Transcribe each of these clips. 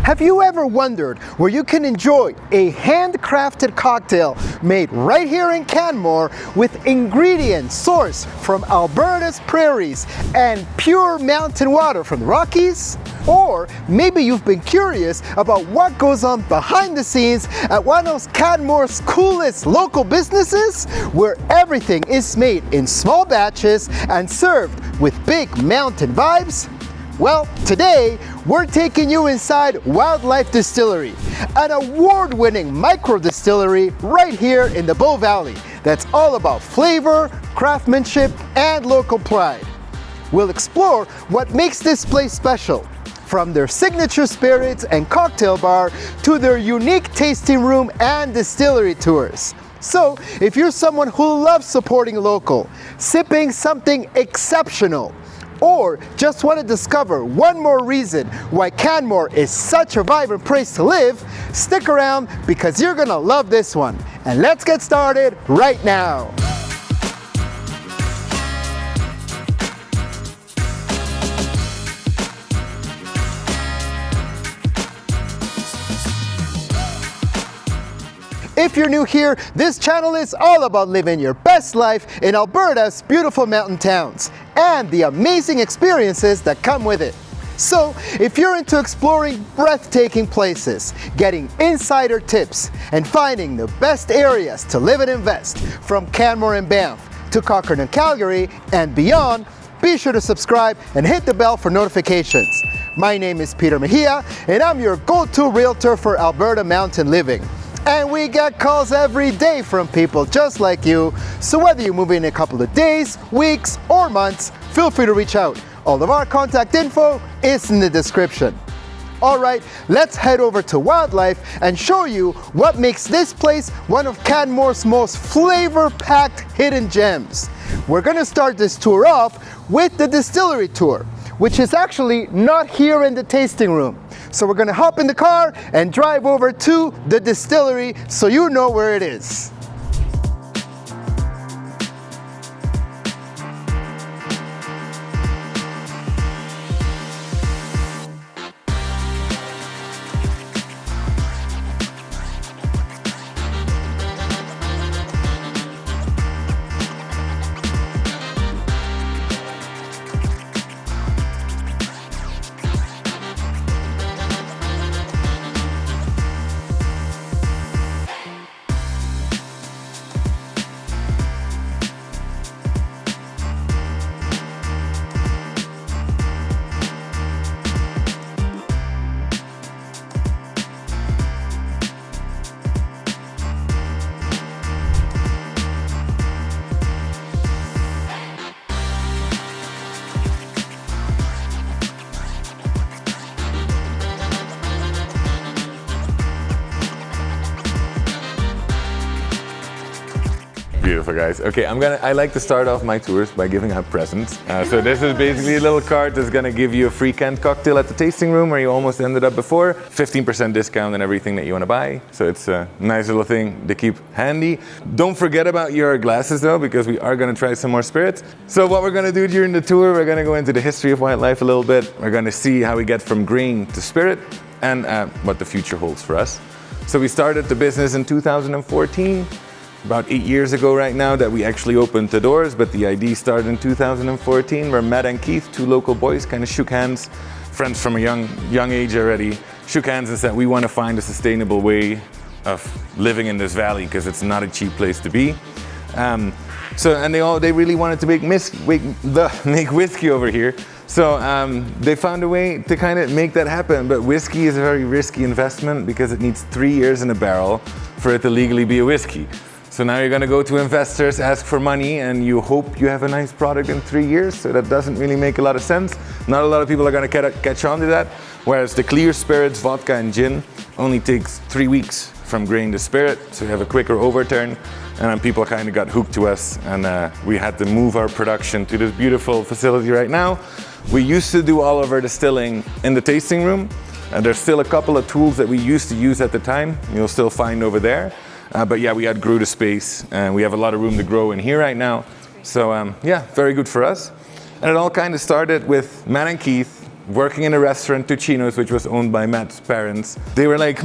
Have you ever wondered where you can enjoy a handcrafted cocktail made right here in Canmore with ingredients sourced from Alberta's prairies and pure mountain water from the Rockies? Or maybe you've been curious about what goes on behind the scenes at one of Canmore's coolest local businesses, where everything is made in small batches and served with big mountain vibes? Well, today we're taking you inside Wild Life Distillery, an award-winning micro distillery right here in the Bow Valley that's all about flavor, craftsmanship, and local pride. We'll explore what makes this place special, from their signature spirits and cocktail bar to their unique tasting room and distillery tours. So, if you're someone who loves supporting local, sipping something exceptional, or just want to discover one more reason why Canmore is such a vibrant place to live, stick around because you're gonna love this one. And let's get started right now. If you're new here, this channel is all about living your best life in Alberta's beautiful mountain towns and the amazing experiences that come with it. So, if you're into exploring breathtaking places, getting insider tips, and finding the best areas to live and invest, from Canmore and Banff to Cochrane and Calgary and beyond, be sure to subscribe and hit the bell for notifications. My name is Peter Mejia, and I'm your go-to realtor for Alberta mountain living. And we get calls every day from people just like you, so whether you move in a couple of days, weeks, or months, feel free to reach out. All of our contact info is in the description. Alright, let's head over to Wild Life and show you what makes this place one of Canmore's most flavor-packed hidden gems. We're gonna start this tour off with the distillery tour, which is actually not here in the tasting room. So we're gonna hop in the car and drive over to the distillery so you know where it is. Beautiful, guys. Okay, I like to start off my tours by giving out presents. So this is basically a little card that's gonna give you a free canned cocktail at the tasting room where you almost ended up before. 15% discount on everything that you wanna buy. So it's a nice little thing to keep handy. Don't forget about your glasses though, because we are gonna try some more spirits. So what we're gonna do during the tour, we're gonna go into the history of Wild Life a little bit. We're gonna see how we get from grain to spirit and what the future holds for us. So we started the business in 2014. About 8 years ago right now that we actually opened the doors, but the idea started in 2014 where Matt and Keith, two local boys, kind of shook hands, friends from a young age already, shook hands and said we want to find a sustainable way of living in this valley because it's not a cheap place to be. And they really wanted to make whiskey over here. So they found a way to kind of make that happen, but whiskey is a very risky investment because it needs 3 years in a barrel for it to legally be a whiskey. So now you're gonna go to investors, ask for money, and you hope you have a nice product in 3 years, so that doesn't really make a lot of sense. Not a lot of people are gonna catch on to that, whereas the clear spirits, vodka and gin, only takes 3 weeks from grain to spirit, so you have a quicker overturn, and then people kind of got hooked to us, and we had to move our production to this beautiful facility right now. We used to do all of our distilling in the tasting room, and there's still a couple of tools that we used to use at the time, you'll still find over there. But yeah, we outgrew the space and we have a lot of room to grow in here right now. So yeah, very good for us. And it all kind of started with Matt and Keith working in a restaurant, Tuccino's, which was owned by Matt's parents. They were like,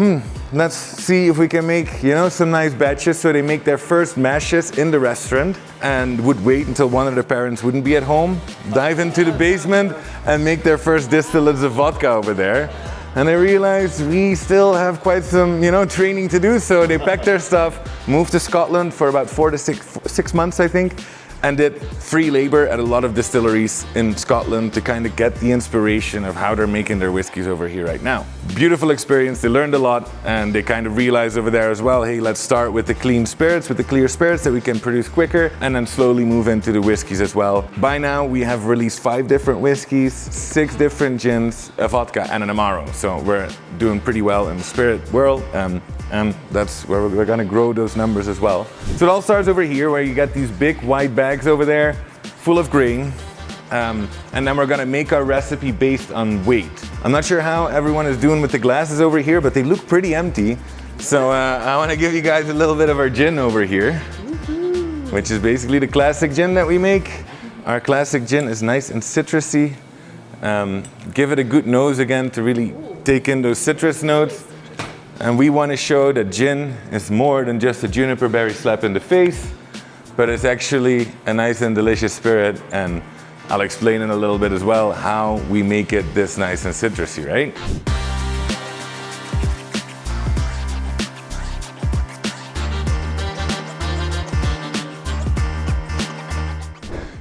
let's see if we can make, you know, some nice batches. So they make their first mashes in the restaurant and would wait until one of the parents wouldn't be at home, dive into the basement and make their first distillates of vodka over there. And they realized we still have quite some, you know, training to do. So they packed their stuff, moved to Scotland for about 4 to 6 months, I think, and did free labor at a lot of distilleries in Scotland to kind of get the inspiration of how they're making their whiskeys over here right now. Beautiful experience, they learned a lot, and they kind of realized over there as well, hey, let's start with the clean spirits, with the clear spirits that we can produce quicker, and then slowly move into the whiskeys as well. By now, we have released 5 different whiskeys, 6 different gins, a vodka, and an Amaro. So we're doing pretty well in the spirit world. And that's where we're gonna grow those numbers as well. So it all starts over here where you get these big white bags over there full of grain. And then we're gonna make our recipe based on weight. I'm not sure how everyone is doing with the glasses over here, but they look pretty empty. So I wanna give you guys a little bit of our gin over here, which is basically the classic gin that we make. Our classic gin is nice and citrusy. Give it a good nose again to really take in those citrus notes. And we want to show that gin is more than just a juniper berry slap in the face, but it's actually a nice and delicious spirit. And I'll explain in a little bit as well how we make it this nice and citrusy, right?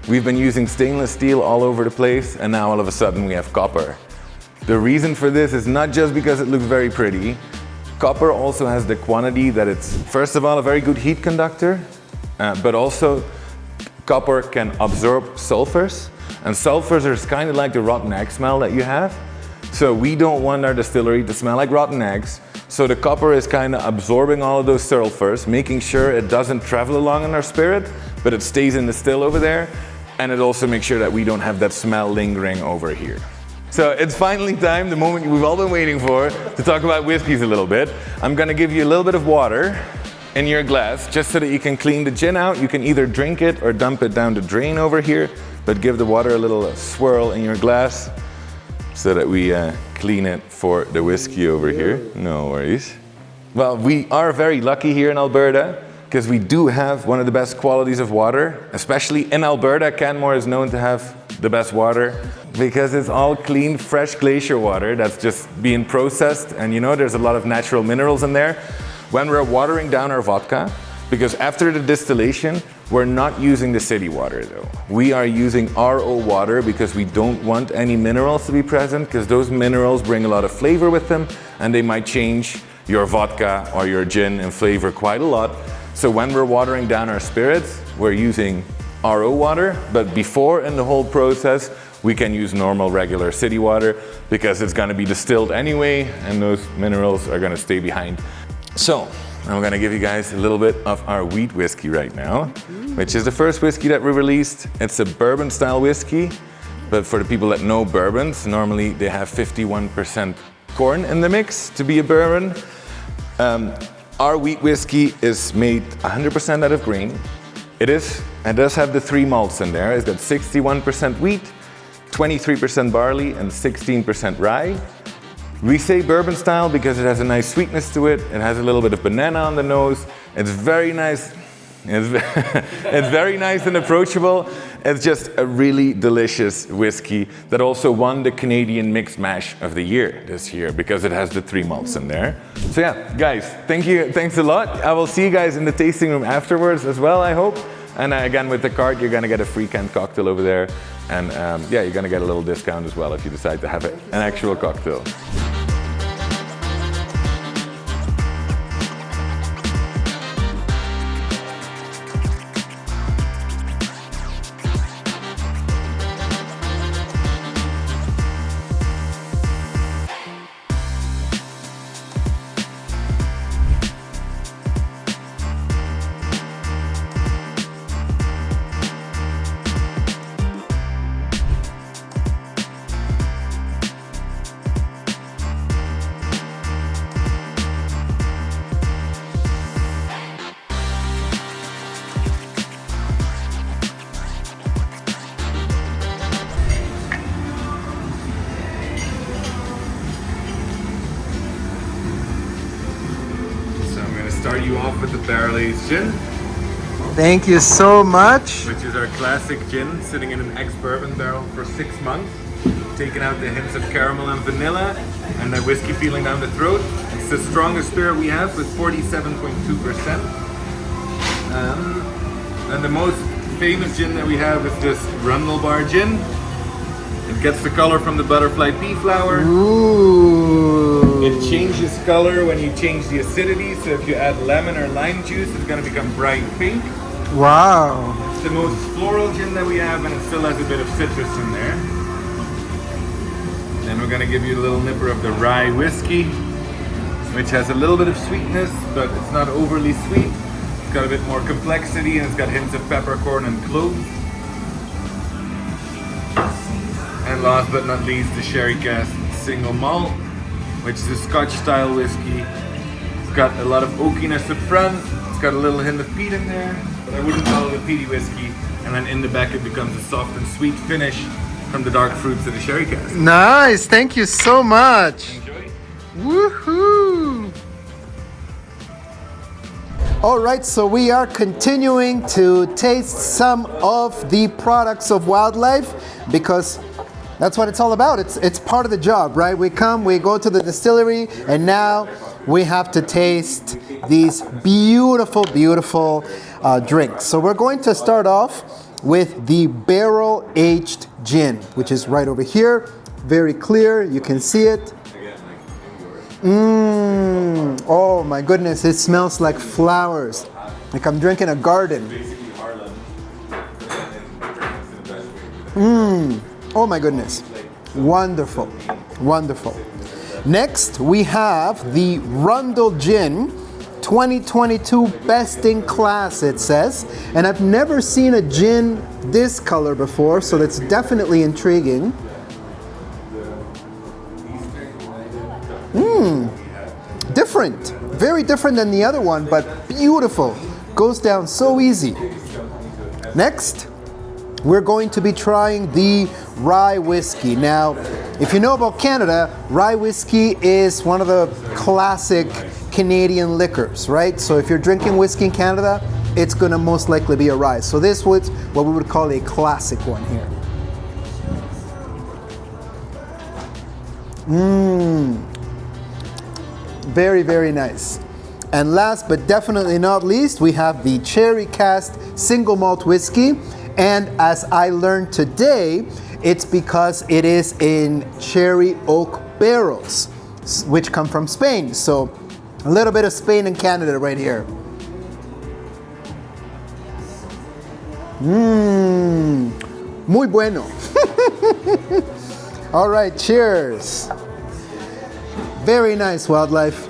We've been using stainless steel all over the place, and now all of a sudden we have copper. The reason for this is not just because it looks very pretty. Copper also has the quantity that it's, first of all, a very good heat conductor, but also copper can absorb sulfurs. And sulfurs are kind of like the rotten egg smell that you have. So we don't want our distillery to smell like rotten eggs. So the copper is kind of absorbing all of those sulfurs, making sure it doesn't travel along in our spirit, but it stays in the still over there. And it also makes sure that we don't have that smell lingering over here. So it's finally time, the moment we've all been waiting for, to talk about whiskeys a little bit. I'm gonna give you a little bit of water in your glass, just so that you can clean the gin out. You can either drink it or dump it down the drain over here, but give the water a little swirl in your glass so that we clean it for the whiskey over here. No worries. Well, we are very lucky here in Alberta, because we do have one of the best qualities of water. Especially in Alberta, Canmore is known to have the best water because it's all clean, fresh glacier water that's just being processed, and you know there's a lot of natural minerals in there. When we're watering down our vodka, because after the distillation, we're not using the city water though. We are using RO water because we don't want any minerals to be present, because those minerals bring a lot of flavor with them and they might change your vodka or your gin in flavor quite a lot. So when we're watering down our spirits, we're using RO water, but before in the whole process, we can use normal, regular city water because it's gonna be distilled anyway and those minerals are gonna stay behind. So, I'm gonna give you guys a little bit of our wheat whiskey right now, which is the first whiskey that we released. It's a bourbon style whiskey, but for the people that know bourbons, normally they have 51% corn in the mix to be a bourbon. Our wheat whiskey is made 100% out of grain. It does have the 3 malts in there. It's got 61% wheat, 23% barley, and 16% rye. We say bourbon style because it has a nice sweetness to it. It has a little bit of banana on the nose. It's very nice. It's very nice and approachable. It's just a really delicious whiskey that also won the Canadian Mixed Mash of the Year this year because it has the 3 malts in there. So yeah, guys, thanks a lot. I will see you guys in the tasting room afterwards as well, I hope. And again, with the card, you're gonna get a free canned cocktail over there. And yeah, you're gonna get a little discount as well if you decide to have an actual cocktail. start you off with the barrel-aged gin, Thank you so much. which is our classic gin, sitting in an ex-bourbon barrel for 6 months, taking out the hints of caramel and vanilla, and that whiskey feeling down the throat. It's the strongest spirit we have with 47.2%. And the most famous gin that we have is this Rundle Bar gin. It gets the color from the butterfly pea flower. Ooh. It changes color when you change the acidity, so if you add lemon or lime juice, it's going to become bright pink. Wow. It's the most floral gin that we have, and it still has a bit of citrus in there. Then we're going to give you a little nipper of the rye whiskey, which has a little bit of sweetness, but it's not overly sweet. It's got a bit more complexity, and it's got hints of peppercorn and cloves. And last but not least, the sherry cask single malt, which is a Scotch style whiskey. It's got a lot of oakiness up front. It's got a little hint of peat in there, but I wouldn't call it a peaty whiskey. And then in the back it becomes a soft and sweet finish from the dark fruits of the sherry cask. Nice. Thank you so much. Enjoy. Woohoo. All right, so we are continuing to taste some of the products of Wild Life because that's what it's all about. It's part of the job, right? We come, we go to the distillery, and now we have to taste these beautiful, beautiful drinks. So we're going to start off with the barrel-aged gin, which is right over here. Very clear, you can see it. Oh my goodness, it smells like flowers. Like I'm drinking a garden. Oh my goodness. Wonderful. Wonderful. Next, we have the Rundle Gin 2022 Best in Class, it says. And I've never seen a gin this color before, so that's definitely intriguing. Different. Very different than the other one, but beautiful. Goes down so easy. Next, we're going to be trying the rye whiskey. Now, if you know about Canada, rye whiskey is one of the classic Canadian liquors, right? So if you're drinking whiskey in Canada, it's gonna most likely be a rye. So this was what we would call a classic one here. Very, very nice. And last but definitely not least, we have the Cherry Cask Single Malt Whiskey. And as I learned today, it's because it is in cherry oak barrels, which come from Spain. So a little bit of Spain and Canada right here. Muy bueno. All right, cheers. Very nice, Wild Life.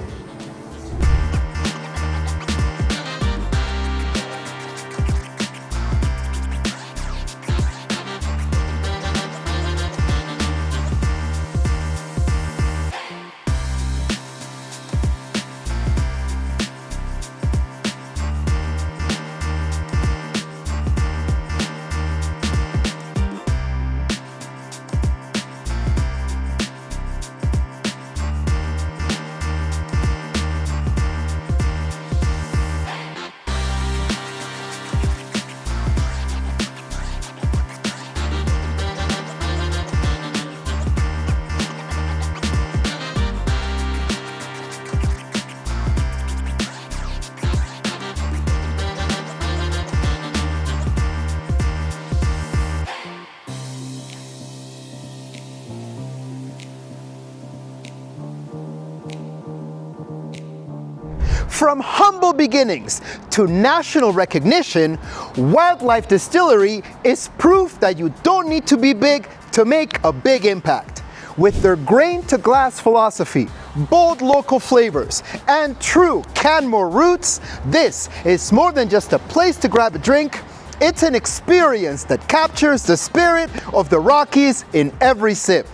From humble beginnings to national recognition, Wild Life Distillery is proof that you don't need to be big to make a big impact. With their grain-to-glass philosophy, bold local flavors, and true Canmore roots, this is more than just a place to grab a drink. It's an experience that captures the spirit of the Rockies in every sip.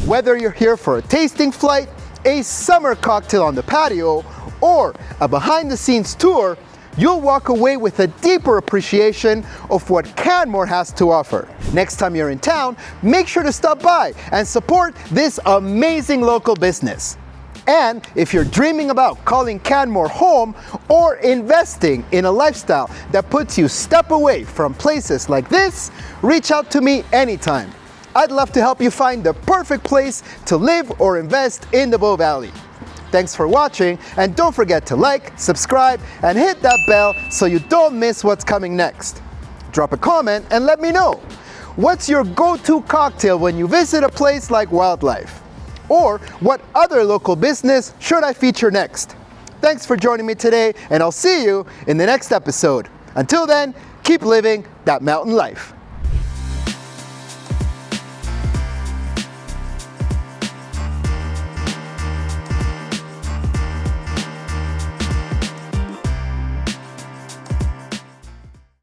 Whether you're here for a tasting flight, a summer cocktail on the patio, or a behind-the-scenes tour, you'll walk away with a deeper appreciation of what Canmore has to offer. Next time you're in town, make sure to stop by and support this amazing local business. And if you're dreaming about calling Canmore home or investing in a lifestyle that puts you step away from places like this, reach out to me anytime. I'd love to help you find the perfect place to live or invest in the Bow Valley. Thanks for watching, and don't forget to like, subscribe, and hit that bell so you don't miss what's coming next. Drop a comment and let me know. What's your go-to cocktail when you visit a place like Wild Life? Or what other local business should I feature next? Thanks for joining me today, and I'll see you in the next episode. Until then, keep living that mountain life.